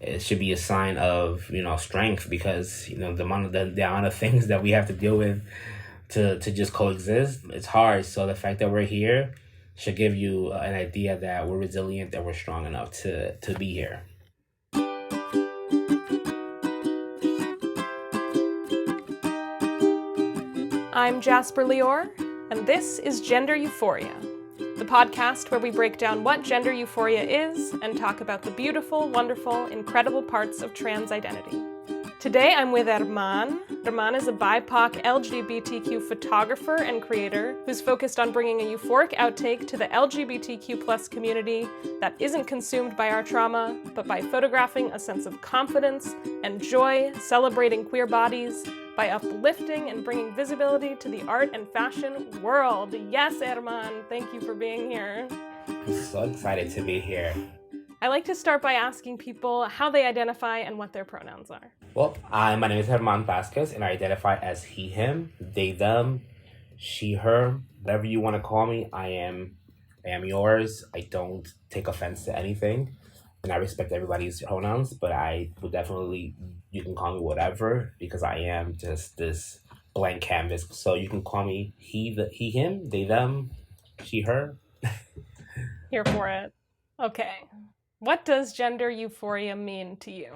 it should be a sign of, strength, because, the amount of things that we have to deal with to just coexist, it's hard. So the fact that we're here should give you an idea that we're resilient, that we're strong enough to be here. I'm Jasper Lior, and this is Gender Euphoria, the podcast where we break down what gender euphoria is and talk about the beautiful, wonderful, incredible parts of trans identity. Today I'm with Herman. Herman is a BIPOC LGBTQ photographer and creator who's focused on bringing a euphoric outtake to the LGBTQ+ community that isn't consumed by our trauma, but by photographing a sense of confidence and joy, celebrating queer bodies, by uplifting and bringing visibility to the art and fashion world. Yes, Herman, thank you for being here. I'm so excited to be here. I like to start by asking people how they identify and what their pronouns are. Well, my name is Herman Vazquez, and I identify as he, him, they, them, she, her, whatever you want to call me. I am yours. I don't take offense to anything, and I respect everybody's pronouns, but I would definitely, you can call me whatever, because I am just this blank canvas. So you can call me he, him, they, them, she, her. Here for it. Okay. What does gender euphoria mean to you?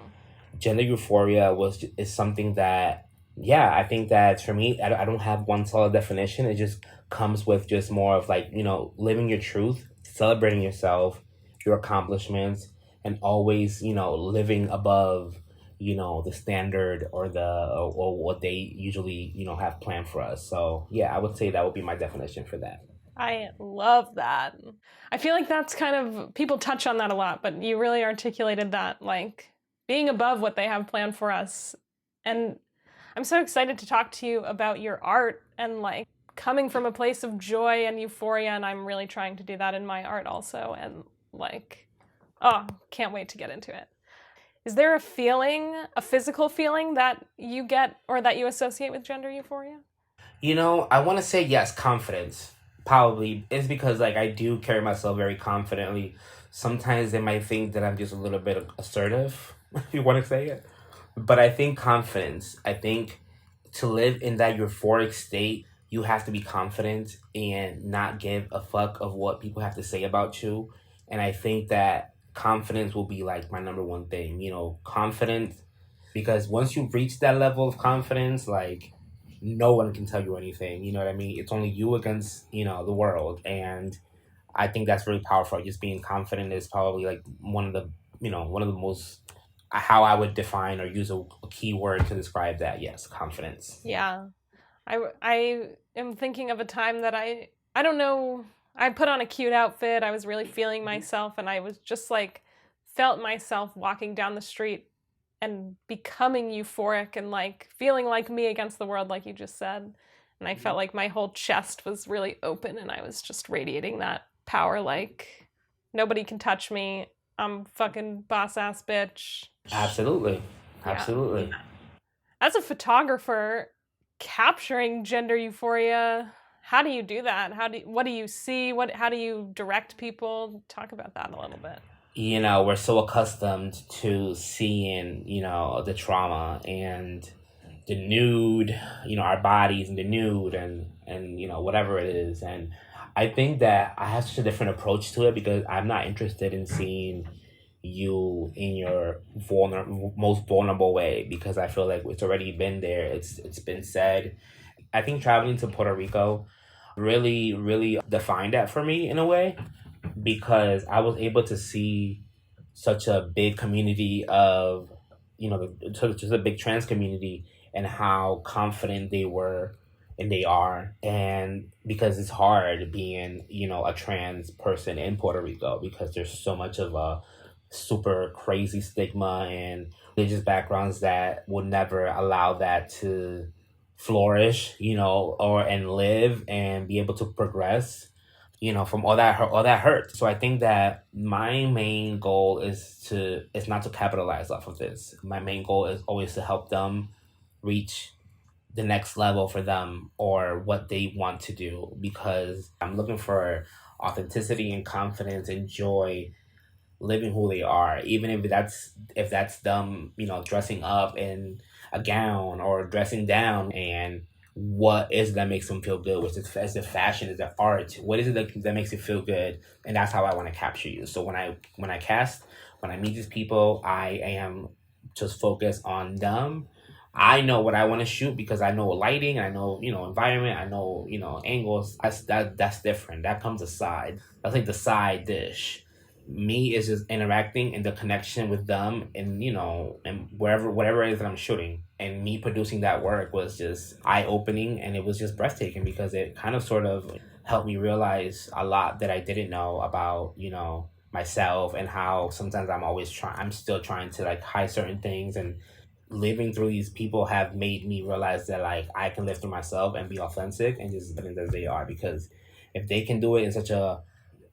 Gender euphoria is something that, I think that for me, I don't have one solid definition. It just comes with just more of like, living your truth, celebrating yourself, your accomplishments, and always, living above, the standard or what they usually, have planned for us. So I would say that would be my definition for that. I love that. I feel like that's kind of, people touch on that a lot, but you really articulated that, like being above what they have planned for us. And I'm so excited to talk to you about your art and like coming from a place of joy and euphoria. And I'm really trying to do that in my art also. And like, can't wait to get into it. Is there a feeling, a physical feeling that you get or that you associate with gender euphoria? I want to say yes, confidence. Probably. It's because like I do carry myself very confidently. Sometimes they might think that I'm just a little bit assertive, if you want to say it. But I think confidence. I think to live in that euphoric state, you have to be confident and not give a fuck of what people have to say about you. And I think that confidence will be like my number one thing, confidence. Because once you reach that level of confidence, like no one can tell you anything, you know what I mean? It's only you against, the world. And I think that's really powerful. Just being confident is probably like one of the most, how I would define or use a key word to describe that. Yes, confidence. Yeah. I am thinking of a time that I don't know, I put on a cute outfit. I was really feeling myself, and I was just like, felt myself walking down the street and becoming euphoric and like feeling like me against the world, like you just said. And I felt like my whole chest was really open and I was just radiating that power, like nobody can touch me. I'm fucking boss ass bitch. Absolutely. Absolutely. Yeah. As a photographer, capturing gender euphoria, how do you do that? What do you see? How do you direct people? Talk about that a little bit. We're so accustomed to seeing, the trauma and the nude, our bodies in the nude and whatever it is. And I think that I have such a different approach to it because I'm not interested in seeing you in your most vulnerable way, because I feel like it's already been there. It's been said. I think traveling to Puerto Rico really, really defined that for me in a way, because I was able to see such a big community of, just a big trans community, and how confident they were and they are. And because it's hard being, a trans person in Puerto Rico, because there's so much of a super crazy stigma and religious backgrounds that would never allow that to flourish, and live and be able to progress, from all that hurt. So I think that my main goal is not to capitalize off of this. My main goal is always to help them reach the next level for them or what they want to do, because I'm looking for authenticity and confidence and joy living who they are, even if that's them, dressing up in a gown or dressing down, and what is that makes them feel good, which is the fashion, is the art, what is it that makes you feel good, and that's how I want to capture you. So when I cast, when I meet these people, I am just focused on them. I know what I want to shoot because I know lighting, I know, environment, I know, angles. That's different. That comes aside. That's like the side dish. Me is just interacting and the connection with them, and and whatever it is that I'm shooting, and me producing that work was just eye-opening, and it was just breathtaking because it kind of sort of helped me realize a lot that I didn't know about myself, and how sometimes I'm still trying to like hide certain things, and living through these people have made me realize that like I can live through myself and be authentic and just be as they are, because if they can do it in such a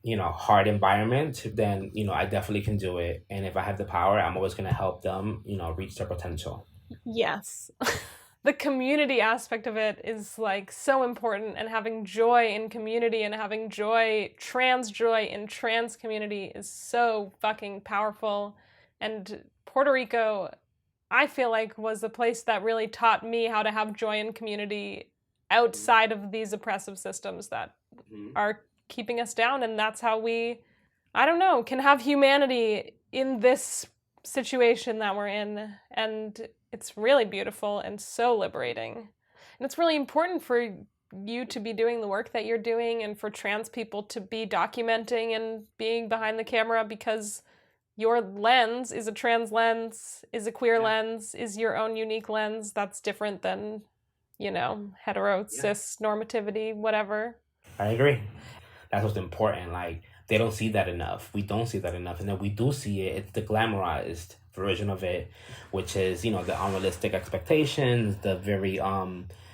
hard environment, then I definitely can do it. And if I have the power, I'm always going to help them reach their potential. Yes. The community aspect of it is like so important, and having joy in community and having trans joy in trans community is so fucking powerful. And Puerto Rico, I feel like, was the place that really taught me how to have joy in community outside of these oppressive systems that are keeping us down. And that's how we, I don't know, can have humanity in this situation that we're in. And it's really beautiful and so liberating. And it's really important for you to be doing the work that you're doing, and for trans people to be documenting and being behind the camera, because your lens is a trans lens, is a queer lens, is your own unique lens that's different than, hetero, cis, normativity, whatever. I agree. That's what's important. Like, they don't see that enough. We don't see that enough. And then we do see it. It's the glamorized version of it, which is, the unrealistic expectations, the very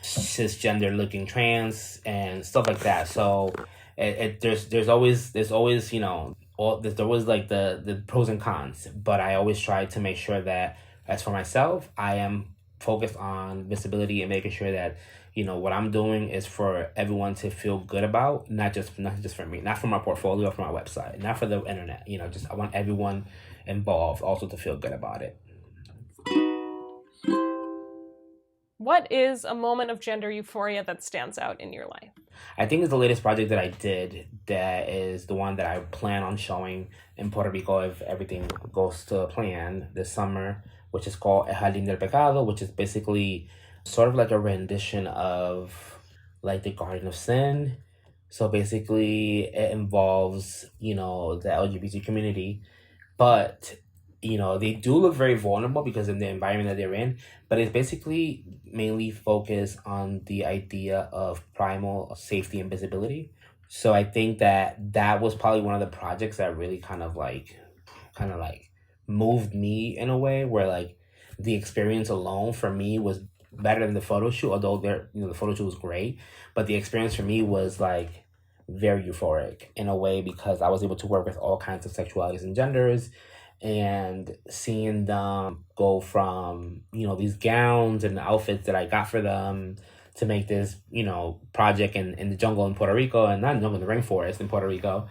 cisgender looking trans and stuff like that. So there's always there's always like the pros and cons, but I always try to make sure that, as for myself, I am focused on visibility and making sure that what I'm doing is for everyone to feel good about, not just for me, not for my portfolio, for my website, not for the internet. Just I want everyone involved also to feel good about it. What is a moment of gender euphoria that stands out in your life? I think it's the latest project that I did that is the one that I plan on showing in Puerto Rico if everything goes to plan this summer, which is called El Jardín del Pecado, which is basically sort of like a rendition of like the Garden of Sin. So basically it involves, the LGBT community, but they do look very vulnerable because of the environment that they're in, but it's basically mainly focused on the idea of primal safety and visibility. So I think that was probably one of the projects that really kind of like moved me in a way where like the experience alone for me was better than the photo shoot, although the photo shoot was great, but the experience for me was like very euphoric in a way, because I was able to work with all kinds of sexualities and genders, and seeing them go from these gowns and outfits that I got for them to make this project in the jungle in Puerto Rico, and not in the jungle, in the rainforest in Puerto Rico,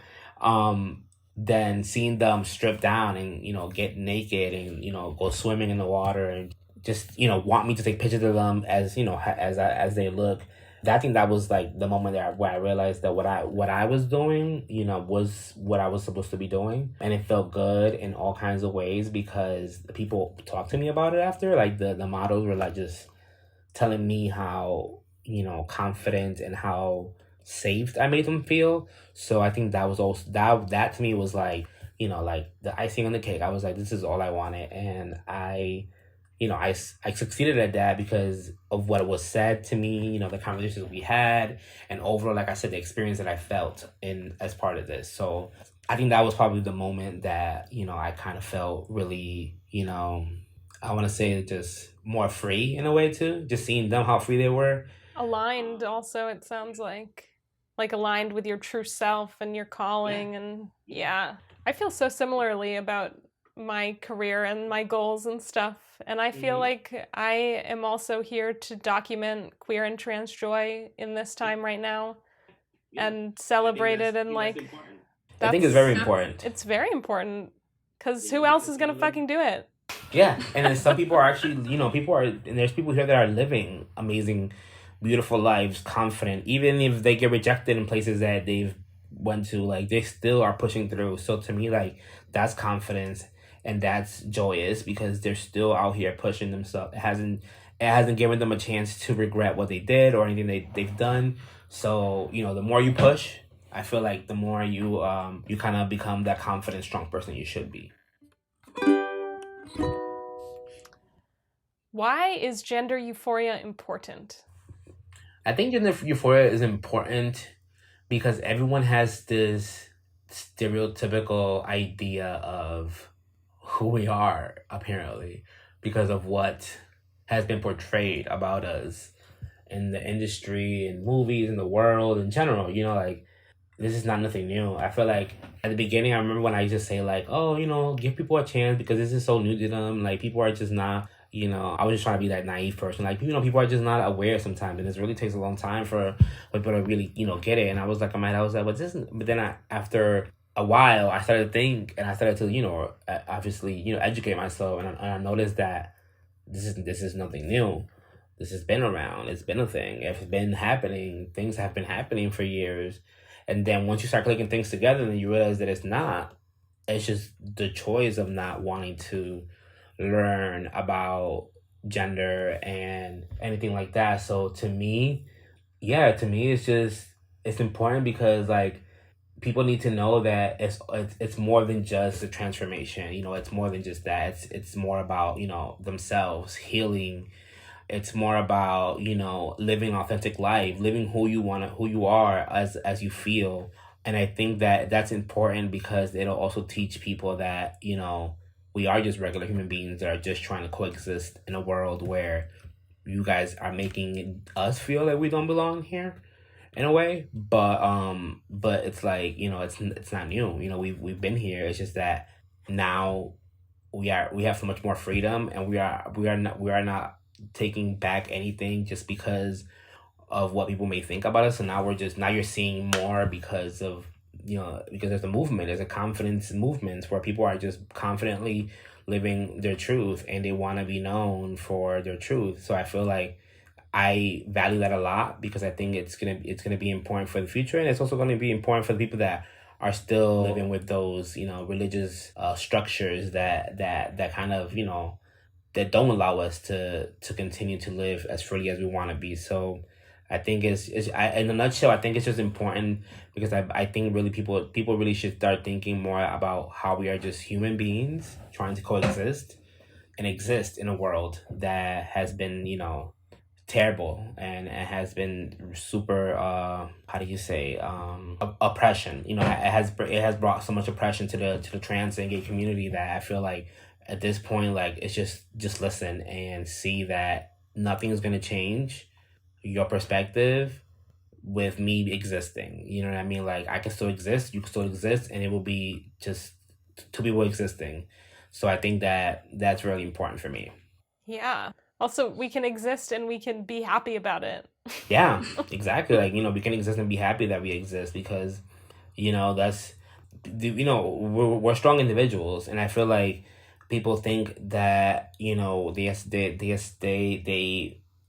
then seeing them strip down and get naked and go swimming in the water, and just want me to take pictures of them as as they look. I think that was like the moment where I realized that what I was doing, was what I was supposed to be doing, and it felt good in all kinds of ways, because the people talked to me about it after. Like the models were like just telling me how confident and how safe I made them feel. So I think that was also that to me was like like the icing on the cake. I was like, this is all I wanted, and I succeeded at that because of what was said to me, the conversations we had, and overall, like I said, the experience that I felt as part of this. So I think that was probably the moment that, I kind of felt really, I want to say just more free in a way too, just seeing them, how free they were. Aligned also, it sounds like aligned with your true self and your calling. And I feel so similarly about my career and my goals and stuff, and I feel like I am also here to document queer and trans joy in this time right now, and celebrate it, and like I think it's very important. It's very important. Because who else is going to fucking do it? Yeah, and then some people are actually, and there's people here that are living amazing, beautiful lives, confident, even if they get rejected in places that they've went to, like, they still are pushing through. So to me, like, that's confidence and that's joyous because they're still out here pushing themselves. It hasn't given them a chance to regret what they did or anything they've done. So, the more you push, I feel like the more you kind of become that confident, strong person you should be. Why is gender euphoria important? I think gender euphoria is important because everyone has this stereotypical idea of who we are, apparently, because of what has been portrayed about us in the industry, in movies, in the world, in general. Like, this is not nothing new. I feel like at the beginning, I remember when I used to say, like, oh, give people a chance because this is so new to them. Like, people are just not, I was just trying to be that naive person. Like, people are just not aware sometimes. And it really takes a long time for people to really, get it. And I was like, but then after a while, I started to think and I started to, obviously, educate myself. And I noticed that this is nothing new. This has been around. It's been a thing. It's been happening. Things have been happening for years. And then once you start clicking things together, then you realize that it's not. It's just the choice of not wanting to learn about gender and anything like that. So to me, it's important because, like, people need to know that it's more than just a transformation. It's more than just that. It's more about, themselves healing. It's more about, living authentic life, living who you are as you feel. And I think that that's important because it'll also teach people that, we are just regular human beings that are just trying to coexist in a world where you guys are making us feel like we don't belong here in a way. But it's like, it's not new. We've been here. It's just that now we have so much more freedom, and we are not taking back anything just because of what people may think about us. So now you're seeing more because of, because there's a movement, there's a confidence movement where people are just confidently living their truth and they want to be known for their truth. So I feel like I value that a lot because I think it's gonna be important for the future, and it's also going to be important for the people that are still living with those, religious structures that kind of, that don't allow us to continue to live as freely as we want to be. So I think in a nutshell, I think it's just important because I think really people really should start thinking more about how we are just human beings trying to coexist and exist in a world that has been, terrible and has been super oppression. It has brought so much oppression to the trans and gay community that I feel like at this point, like, it's just listen and see that nothing is going to change your perspective with me existing. You know what I mean? Like, I can still exist, you can still exist, and it will be just two people existing. So I think that that's really important for me. Yeah. Also, we can exist and we can be happy about it. Yeah, exactly. Like, we can exist and be happy that we exist because, that's, we're strong individuals. And I feel like people think that,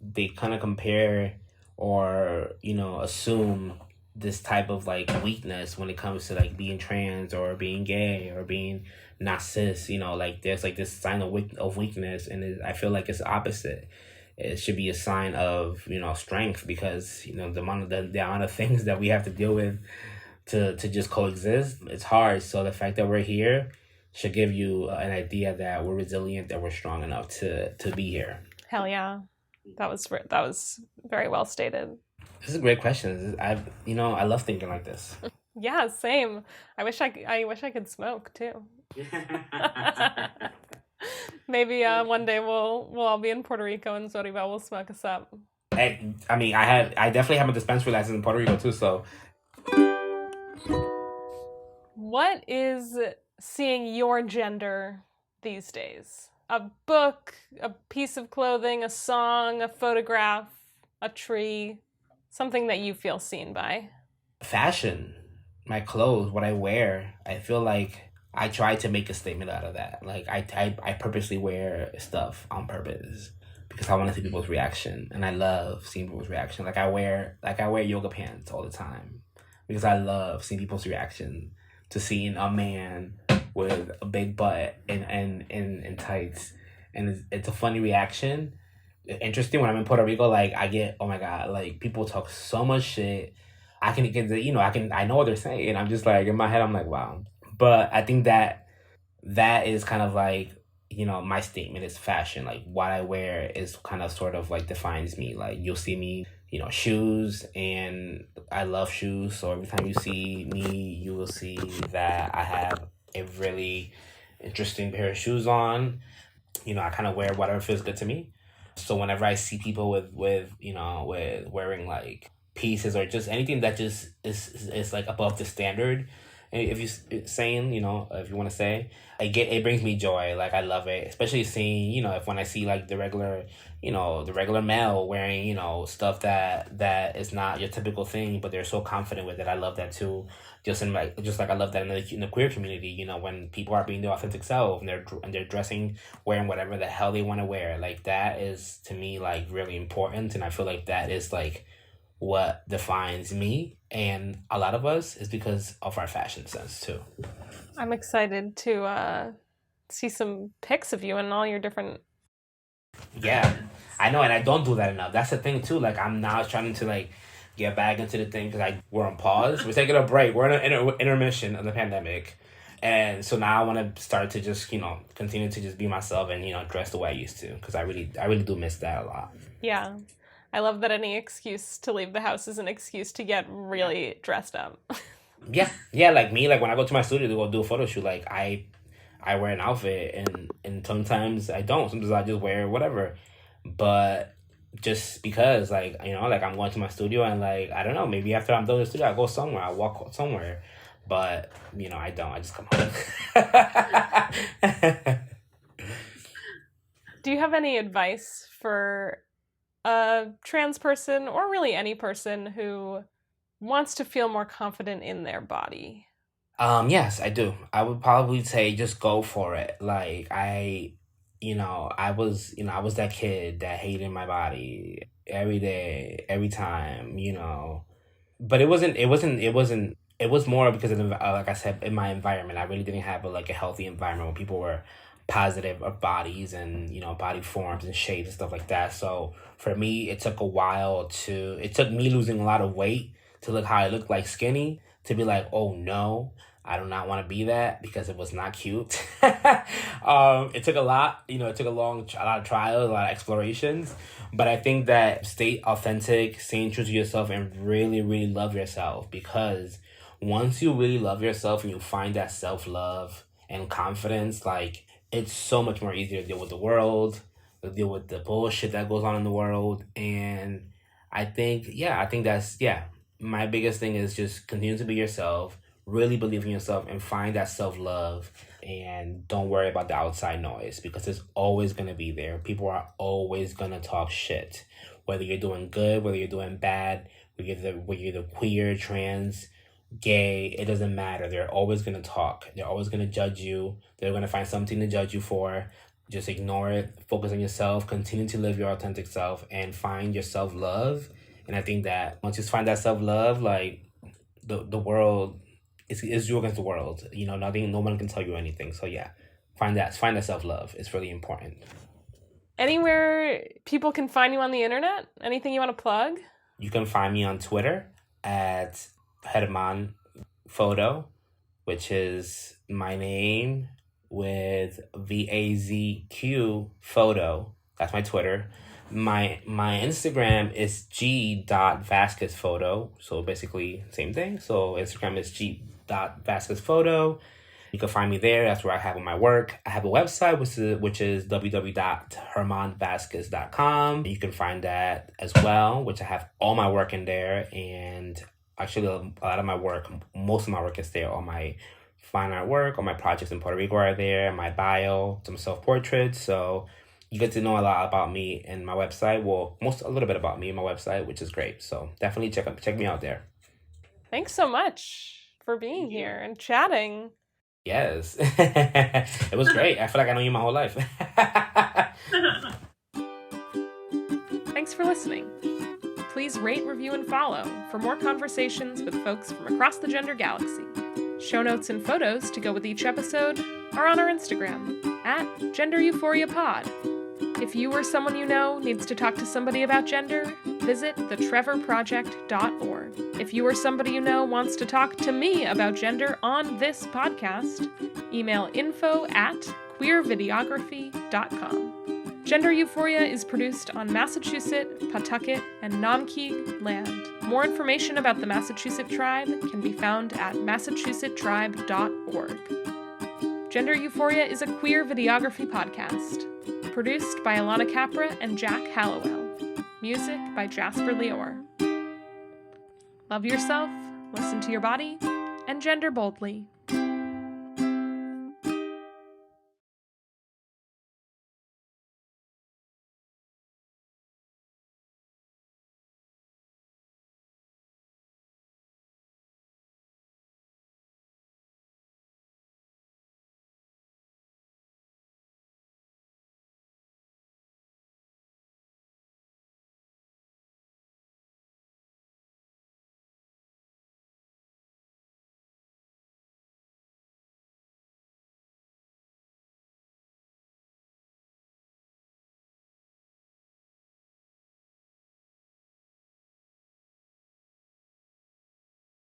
they kind of compare or, assume this type of, like, weakness when it comes to, like, being trans or being gay or being not cis. Like, there's, like, this sign of weakness, and I feel like it's the opposite. It should be a sign of, strength because, the amount of things that we have to deal with to just coexist, it's hard. So the fact that we're here should give you an idea that we're resilient, that we're strong enough to be here. Hell yeah. That was very well stated. This is a great question. I love thinking like this. Yeah, same. I wish I could smoke too. Maybe one day we'll all be in Puerto Rico and Zoribel will smoke us up. I definitely have a dispensary license in Puerto Rico too. So, what is seeing your gender these days? A book, a piece of clothing, a song, a photograph, a tree, something that you feel seen by? Fashion, my clothes, what I wear. I feel like I try to make a statement out of that. Like I purposely wear stuff on purpose because I want to see people's reaction, and I love seeing people's reaction. Like I wear yoga pants all the time because I love seeing people's reaction to seeing a man with a big butt and tights, and it's a funny reaction. Interesting when I'm in Puerto Rico, like I get, oh my god, like people talk so much shit. I can get the, I know what they're saying. I'm just like in my head, I'm like, wow. But I think that is kind of like, my statement is fashion. Like what I wear is kind of sort of like defines me. Like you'll see me, shoes, and I love shoes. So every time you see me, you will see that I have a really interesting pair of shoes on. I kind of wear whatever feels good to me. So whenever I see people with wearing like pieces or just anything that just is like above the standard, and if you saying, if you want to say, it brings me joy. Like I love it, especially seeing, if when I see like the regular male wearing, stuff that is not your typical thing, but they're so confident with it. I love that too. Just like I love that in the queer community, when people are being their authentic self and they're dressing, wearing whatever the hell they want to wear. Like that is to me like really important, and I feel like that is like what defines me and a lot of us is because of our fashion sense too. I'm excited to see some pics of you and all your different. Yeah, I know, and I don't do that enough. That's the thing too. Like I'm now trying to like get back into the thing because we're on pause. We're taking a break. We're in an intermission of the pandemic, and so now I want to start to just continue to just be myself and dress the way I used to, because I really do miss that a lot. Yeah. I love that any excuse to leave the house is an excuse to get really dressed up. Yeah, like me, like when I go to my studio to go do a photo shoot, like I wear an outfit, and sometimes I don't. Sometimes I just wear whatever. But just because like, like I'm going to my studio and like, I don't know, maybe after I'm done with the studio, I go somewhere, I walk somewhere. But, I don't. I just come home. Do you have any advice for a trans person, or really any person who wants to feel more confident in their body? Yes, I do. I would probably say just go for it. Like I was that kid that hated my body every day, every time, but it was more because of like I said, in my environment. I really didn't have a healthy environment where people were positive of bodies and body forms and shapes and stuff like that. So for me, it took me losing a lot of weight to look how I looked, like skinny, to be like, oh no, I do not want to be that, because it was not cute. It took a lot, it took a lot of trials, a lot of explorations. But I think that stay authentic, staying true to yourself, and really, really love yourself, because once you really love yourself and you find that self-love and confidence, like it's so much more easier to deal with the world, to deal with the bullshit that goes on in the world. And I think that's, my biggest thing is just continue to be yourself, really believe in yourself, and find that self-love, and don't worry about the outside noise, because it's always going to be there. People are always going to talk shit, whether you're doing good, whether you're doing bad, whether you're the queer, trans, gay, it doesn't matter. They're always going to talk. They're always going to judge you. They're going to find something to judge you for. Just ignore it. Focus on yourself. Continue to live your authentic self and find your self-love. And I think that once you find that self-love, like the world is you against the world. No one can tell you anything. So yeah, find that self-love. It's really important. Anywhere people can find you on the internet? Anything you want to plug? You can find me on Twitter at Herman Photo, which is my name with VAZQ photo. That's my Twitter. My Instagram is g.Vazquez photo. So basically same thing. So Instagram is g.Vazquez photo. You can find me there. That's where I have all my work. I have a website, which is www.hermanvazquez.com. You can find that as well, which I have all my work in there. And actually, a lot of my work, most of my work is there. All my fine art work, all my projects in Puerto Rico are there. My bio, some self-portraits. So you get to know a lot about me in my website. Well, a little bit about me in my website, which is great. So definitely check me out there. Thanks so much for being here and chatting. Yes. It was great. I feel like I know you my whole life. Thanks for listening. Please rate, review, and follow for more conversations with folks from across the gender galaxy. Show notes and photos to go with each episode are on our Instagram, @Gender Euphoria Pod. If you or someone you know needs to talk to somebody about gender, visit thetrevorproject.org. If you or somebody you know wants to talk to me about gender on this podcast, email info@queervideography.com. Gender Euphoria is produced on Massachusetts, Pawtucket, and Naumkeag land. More information about the Massachusetts tribe can be found at massachusettstribe.org. Gender Euphoria is a queer videography podcast. Produced by Alana Capra and Jack Hallowell. Music by Jasper Lior. Love yourself, listen to your body, and gender boldly.